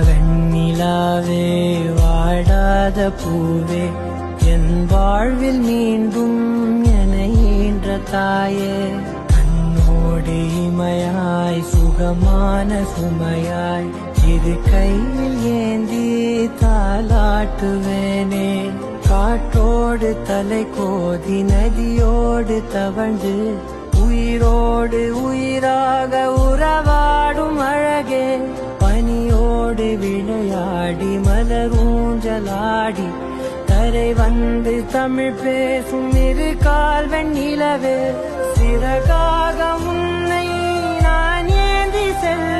வெண்ணிலாவே வாடாத பூவே என் வாழ்வில் மீண்டும் என ஈன்ற தாயே கண்ணோடு இமையாய் சுகமான சுமையாய் இரு கையில் ஏந்தி தாலாட்டுவேனே காற்றோடு தலை கோதி நதியோடு தவழ்ந்து உயிரோடு உயிராக உறவாடும் அழகே பனியோடு விளையாடி மலரூஞ்சலாடி தரை வந்து தமிழ் பேசும் இரு கால் வெண்ணிலவே சிறகாக உன்னை நான் ஏந்தி செல்ல